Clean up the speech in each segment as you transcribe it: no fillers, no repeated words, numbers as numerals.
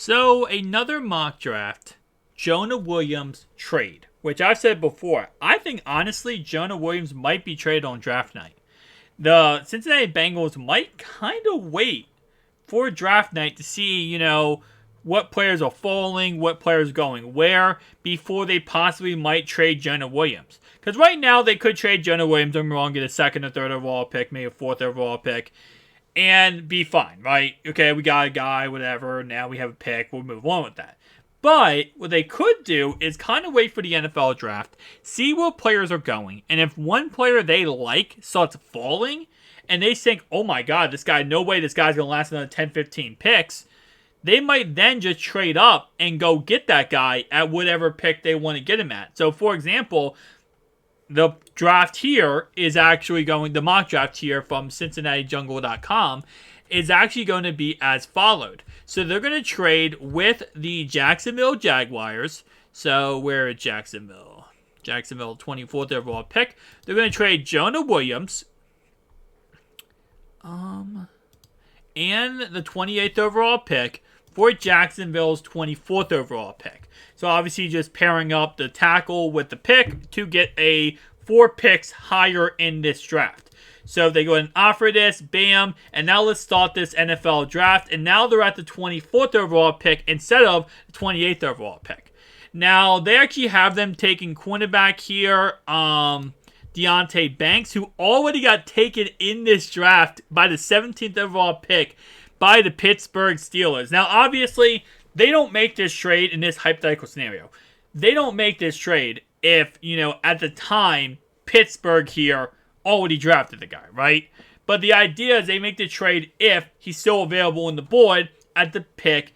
So, another mock draft, Jonah Williams trade, which I've said before. I think, honestly, Jonah Williams might be traded on draft night. The Cincinnati Bengals might kind of wait for draft night to see, what players are falling, what players are going where, before they possibly might trade Jonah Williams. Because right now, they could trade Jonah Williams, don't get me wrong, get a second or third overall pick, maybe a fourth overall pick, and be fine, right? Okay, we got a guy, whatever, now we have a pick, we'll move on with that. But what they could do is kind of wait for the NFL draft, see where players are going, and if one player they like starts falling, and they think, oh my god, this guy, no way this guy's going to last another 10, 15 picks, they might then just trade up and go get that guy at whatever pick they want to get him at. So, for example, the draft here is actually going, the mock draft here from CincinnatiJungle.com is actually going to be as followed. So they're going to trade with the Jacksonville Jaguars. So where is Jacksonville? Jacksonville 24th overall pick. They're going to trade Jonah Williams. And the 28th overall pick for Jacksonville's 24th overall pick. So obviously just pairing up the tackle with the pick to get a 4 picks higher in this draft. So they go and offer this, bam, and now let's start this NFL draft. And now they're at the 24th overall pick instead of the 28th overall pick. Now they actually have them taking cornerback here, Deontay Banks, who already got taken in this draft by the 17th overall pick by the Pittsburgh Steelers. Now, obviously, they don't make this trade in this hypothetical scenario. They don't make this trade if, at the time, Pittsburgh here already drafted the guy, right? But the idea is they make the trade if he's still available on the board at the pick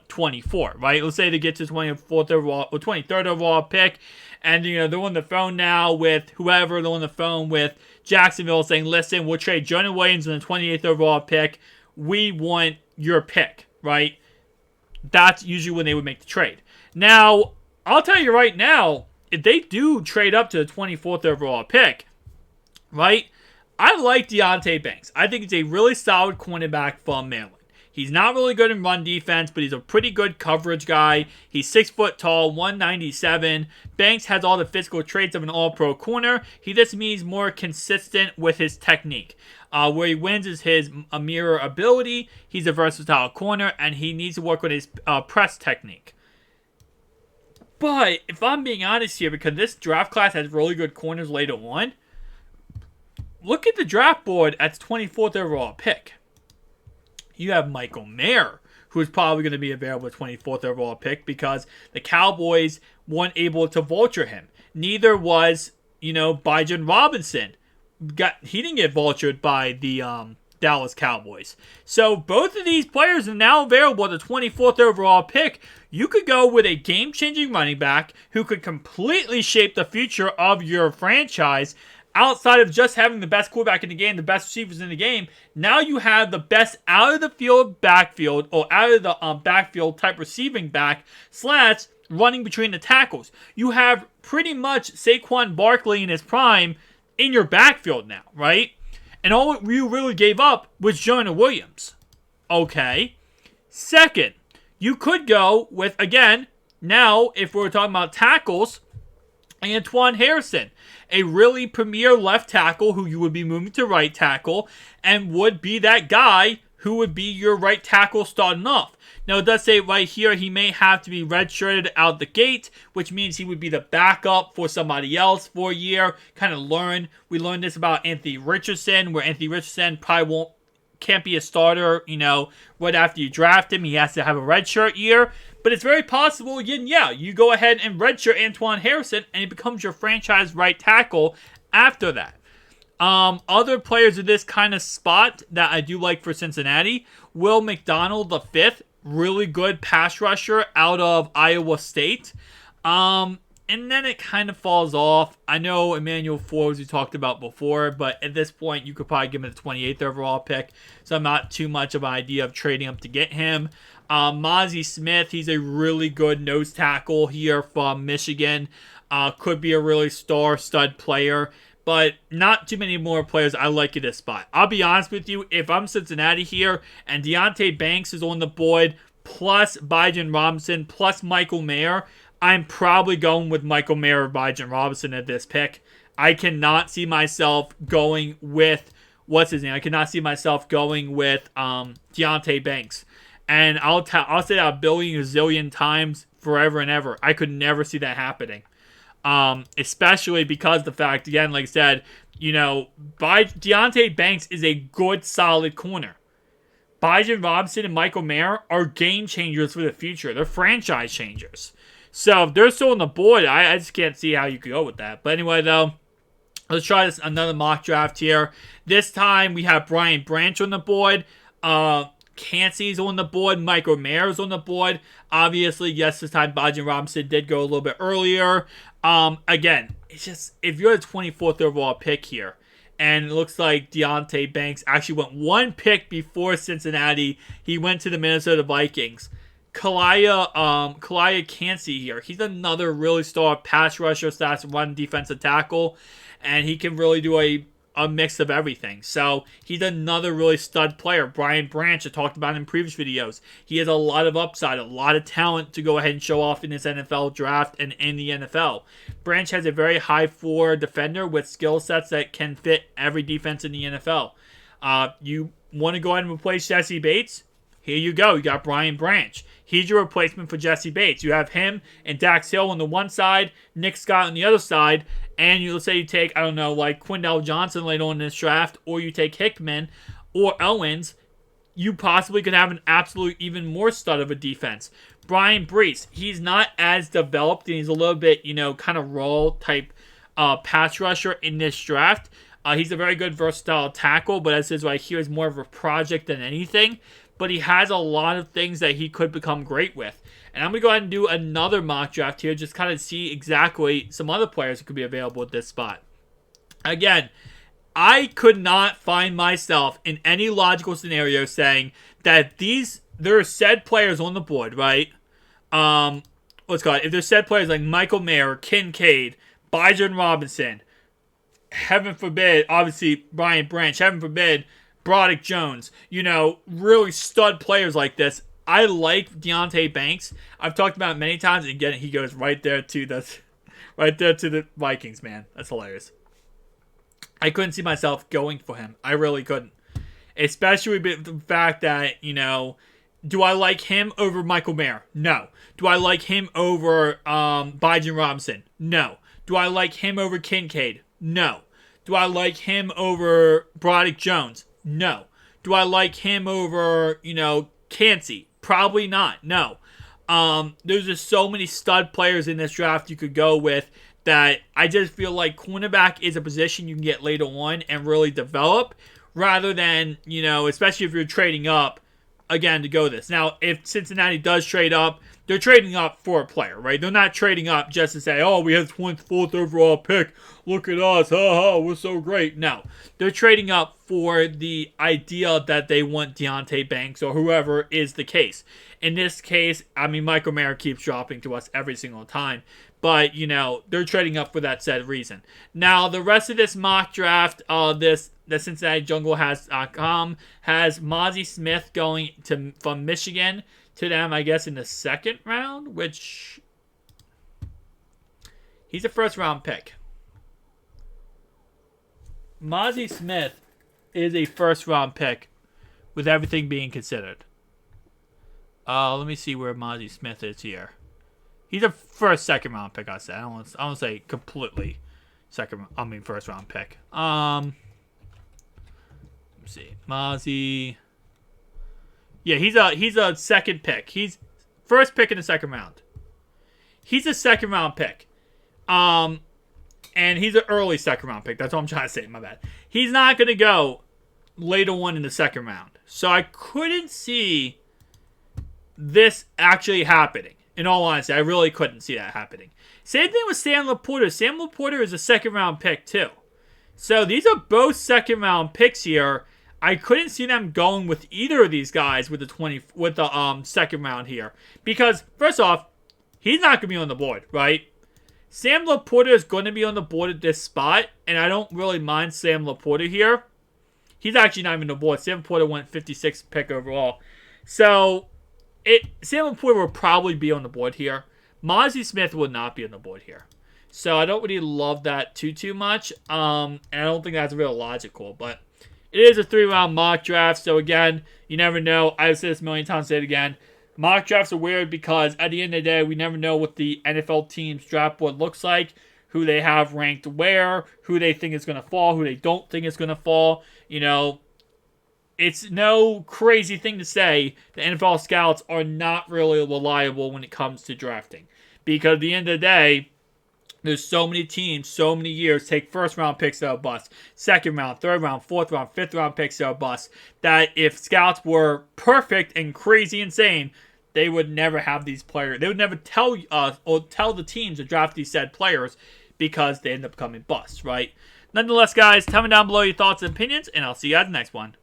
24, right? Let's say they get to 24th overall or 23rd overall pick, and they're on the phone now with whoever. They're on the phone with Jacksonville saying, "Listen, we'll trade Jonah Williams on the 28th overall pick. We want your pick," right? That's usually when they would make the trade. Now, I'll tell you right now, if they do trade up to the 24th overall pick, right? I like Deontay Banks. I think he's a really solid cornerback from Maryland. He's not really good in run defense, but he's a pretty good coverage guy. He's 6 foot tall, 197. Banks has all the physical traits of an all-pro corner. He just means more consistent with his technique. Where he wins is his mirror ability. He's a versatile corner, and he needs to work on his press technique. But if I'm being honest here, because this draft class has really good corners later on, look at the draft board at the 24th overall pick. You have Michael Mayer, who is probably going to be available at 24th overall pick because the Cowboys weren't able to vulture him. Neither was, Bijan Robinson. He didn't get vultured by the Dallas Cowboys. So both of these players are now available at the 24th overall pick. You could go with a game-changing running back who could completely shape the future of your franchise. Outside of just having the best quarterback in the game, the best receivers in the game, now you have the best out of the field backfield, or out of the backfield type receiving back / running between the tackles. You have pretty much Saquon Barkley in his prime in your backfield now, right? And all you really gave up was Jonah Williams. Okay. Second, you could go with, again, now if we're talking about tackles, Antoine Harrison, a really premier left tackle who you would be moving to right tackle and would be that guy who would be your right tackle starting off. Now, it does say right here he may have to be redshirted out the gate, which means he would be the backup for somebody else for a year. We learned this about Anthony Richardson, where Anthony Richardson probably can't be a starter, right after you draft him. He has to have a redshirt year. But it's very possible, again, you go ahead and redshirt Antoine Harrison, and he becomes your franchise right tackle after that. Other players of this kind of spot that I do like for Cincinnati, Will McDonald V, really good pass rusher out of Iowa State. And then it kind of falls off. I know Emmanuel Forbes we talked about before, but at this point, you could probably give him the 28th overall pick. So I'm not too much of an idea of trading up to get him. Mozzie Smith, he's a really good nose tackle here from Michigan. Could be a really star-stud player, but not too many more players I like at this spot. I'll be honest with you, if I'm Cincinnati here and Deontay Banks is on the board, plus Bijan Robinson, plus Michael Mayer, I'm probably going with Michael Mayer or Bijan Robinson at this pick. I cannot see myself going with, what's his name? I cannot see myself going with Deontay Banks. And I'll say that a billion, a zillion times forever and ever. I could never see that happening. Especially because the fact, again, like I said, Deontay Banks is a good, solid corner. Bijan Robinson and Michael Mayer are game changers for the future. They're franchise changers. So if they're still on the board, I just can't see how you could go with that. But anyway, though, let's try another mock draft here. This time we have Brian Branch on the board. Cansey's on the board. Michael Mayer's on the board. Obviously, yes, this time Bijan Robinson did go a little bit earlier. Again, it's just, if you're the 24th overall pick here, and it looks like Deontay Banks actually went one pick before Cincinnati. He went to the Minnesota Vikings. Kalia Cansey here. He's another really star pass rusher / run defensive tackle. And he can really do a mix of everything. So he's another really stud player. Brian Branch, I talked about in previous videos. He has a lot of upside, a lot of talent to go ahead and show off in this NFL draft and in the NFL. Branch has a very high floor defender with skill sets that can fit every defense in the NFL. You want to go ahead and replace Jesse Bates? Here you go. You got Brian Branch. He's your replacement for Jesse Bates. You have him and Dax Hill on the one side, Nick Scott on the other side, and let's say you take, I don't know, like Quindell Johnson later on in this draft, or you take Hickman or Owens, you possibly could have an absolute even more stud of a defense. Brian Brees, he's not as developed, and he's a little bit, kind of raw type pass rusher in this draft. He's a very good versatile tackle, but as is right here, is more of a project than anything. But he has a lot of things that he could become great with. And I'm going to go ahead and do another mock draft here, just kind of see exactly some other players who could be available at this spot. Again, I could not find myself in any logical scenario saying that there are said players on the board, right? Let's call it. If there's said players like Michael Mayer, Kincaid, Bijan Robinson, heaven forbid, obviously Brian Branch, heaven forbid, Broderick Jones, really stud players like this. I like Deontay Banks. I've talked about it many times, and again, he goes right there to the Vikings, man. That's hilarious. I couldn't see myself going for him. I really couldn't. Especially with the fact that, do I like him over Michael Mayer? No. Do I like him over Bijan Robinson? No. Do I like him over Kincaid? No. Do I like him over Broderick Jones? No. Do I like him over, Cansey? Probably not. No. There's just so many stud players in this draft you could go with that I just feel like cornerback is a position you can get later on and really develop rather than, especially if you're trading up, again, to go this. Now, if Cincinnati does trade up, they're trading up for a player, right? They're not trading up just to say, oh, we have 24th overall pick. Look at us. We're so great. No. They're trading up for the idea that they want Deontay Banks or whoever is the case. In this case, Michael Mayer keeps dropping to us every single time. But, they're trading up for that said reason. Now, the rest of this mock draft, the Cincinnati Jungle has Mozzie Smith going from Michigan to them, I guess, in the second round, which he's a first-round pick. Mozzie Smith is a first-round pick with everything being considered. Let me see where Mozzie Smith is here. He's a second-round pick, I say. I don't say completely first-round pick. Let's see. Mozzie. Yeah, he's a second pick. He's first pick in the second round. He's a second-round pick. And he's an early second-round pick. That's what I'm trying to say. My bad. He's not going to go later on in the second round. So I couldn't see this actually happening. In all honesty, I really couldn't see that happening. Same thing with Sam Laporta. Sam Laporta is a second-round pick, too. So these are both second-round picks here. I couldn't see them going with either of these guys with the second round here. Because, first off, he's not going to be on the board, right? Sam Laporta is going to be on the board at this spot, and I don't really mind Sam Laporta here. He's actually not even on the board. Sam Laporta went 56th pick overall. So, Sam Laporte will probably be on the board here. Mozzie Smith will not be on the board here. So I don't really love that too much. And I don't think that's real logical. But it is a 3-round mock draft. So again, you never know. I've said this a million times, say it again. Mock drafts are weird because at the end of the day, we never know what the NFL team's draft board looks like, who they have ranked where, who they think is going to fall, who they don't think is going to fall. You know, it's no crazy thing to say the NFL scouts are not really reliable when it comes to drafting. Because at the end of the day, there's so many teams, so many years take first-round picks that are bust, second-round, third-round, fourth-round, fifth-round picks that are bust, that if scouts were perfect and crazy insane, they would never have these players. They would never tell us or tell the teams to draft these said players because they end up becoming busts, right? Nonetheless, guys, tell me down below your thoughts and opinions, and I'll see you guys in the next one.